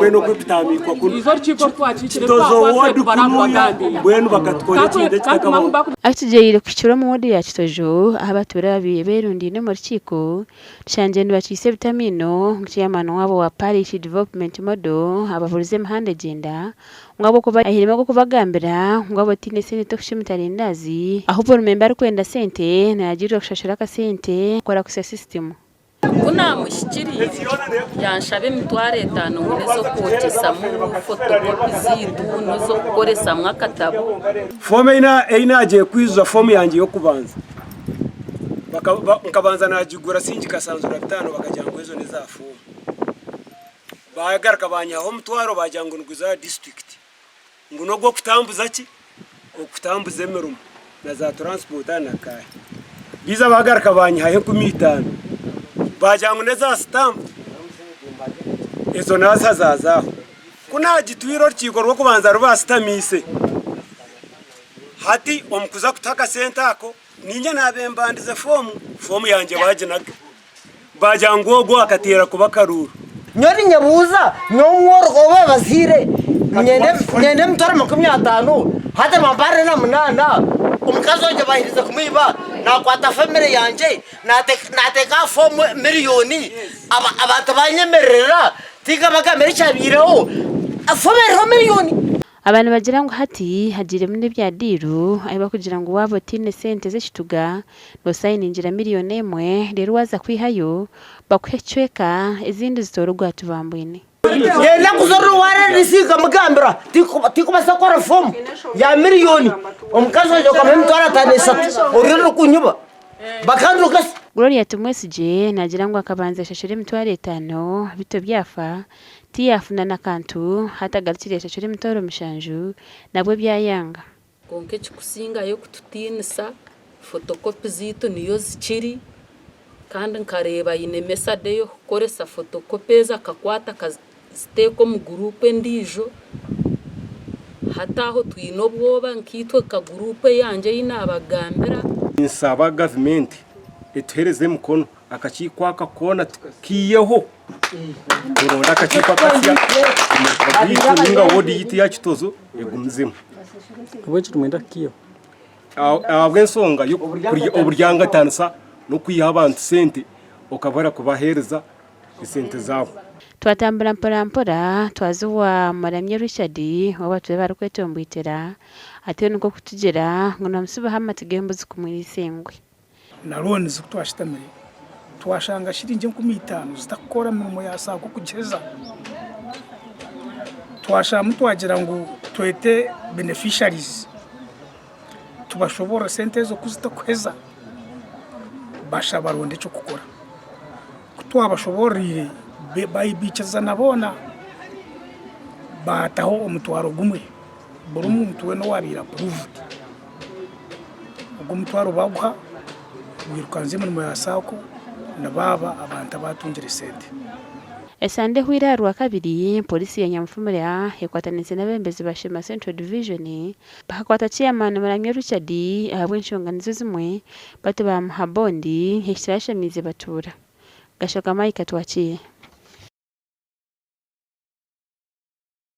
bueno kwitamikwa kuno izo rukiko twacikire twase barabagandi bueno bakatwora kinde kitakabo akitujeyire kucyura mu wodi ya Kitojo abatura berundi no mu rukiko cyangende bakise vitamino nk'iyamano wabo wa Parish Development Model abavuze mahande genda ngabo kuba ahirimo kubagambira ngabo tine sente tokushimitarindazi aho por member kwenda sente na ajiro kushashira ka sente kora ku system kuna mushikiri yanshabe mitware 5 ngezo kotesa mu fotokopi zidu nozo gukoresa mwakatabo fome ina agiye kwizuza fome yanjye yo kubanza nkabanza najigura singi kasanzura bitano bakajyango izo neza fome bagaruka banyaho mutwaro bajyango nguza district nguno go kutambuza ki okutambuza emerumu na za transport na kaya biza bagaruka banyaho 15 bajyango neza stamp izo nasa zaza kuna gitwiro rukiko kubanza rubasitamise hati omukuza kutaka sentako ninje nabembandize fomu yanje bajenaga bajyango go akatera kuba karuru nyori nyabuza nyomworo oba bazire nyende mtara 50 hata mambare na munana umukazo nje bahiriza kumiba na kwata family yanje nateka fomu miliyoni abantu banyemerera tiga bagamere cyabiraho afomera miliyoni abantu bagira ngo hati hagire muri bya diru aiba kugira ngo wabo tine sente z'ishituga no sayiningira miliyoni emwe rero waza kwihayo bakwecweka izindi zitorugwa tubambwine yenda kuzoro ware risika mugambira tikubasa kora fomu ya miliyoni omukazo nje kamemtwara tanesat orero kunyuba bakanduka Gloria tumwesije nagira ngo akabanza shashire mitware 5 bito byafa tiyafuna nakantu hatagarukire shashire mitwaro mishanju nabwo byayanga konke kikusinga yo kututinisa fotokopi zitu niyo zikiri kandi nkareba ine message yo koresa fotokopeza akakwata kaziteko mu groupe ndijo hataho twinobwoba nkitwe ka groupe yanje yinabagambira insaba government etuhereze mukono akakikwaka kona kiyeho uronda akakikwaka kya abinga wodi yiti ya Kitozo egumzemo ubwo tumwenda kiyo abwe nsonga yo kuri oburyanga tansa no kwiha abantu sente okabara kubahereza isente zabo twatambura mpora twazuwa Maramye Richard wabatuye barukwetombuitera ate nuko kutugera ngo namusuba hamatigembo zikumwisengwe narone zikutwashitamire twashanga shirinje 15 zitakora mu yasako kugeza twashamu twagira ngo twete beneficiaries tubashobora sente zo kuzitakweza basha baronde cyo gukora kutwabashoborire bayibicaza nabona bataho umutwaro gumwe buri muntu we no wabira approved ubwo mutwaro baguha wirukanze mu yasako nababa abantu batungire sente Esande hwira rwa kabiri polisi ya Nyamfumira yakwatanise n'abembezi bashima Central Division bakwata chairman Maramye Richard ahabwe nshonganizo zimwe bato ba Muhabondi hishirashamize batura gashoka Mike twaciye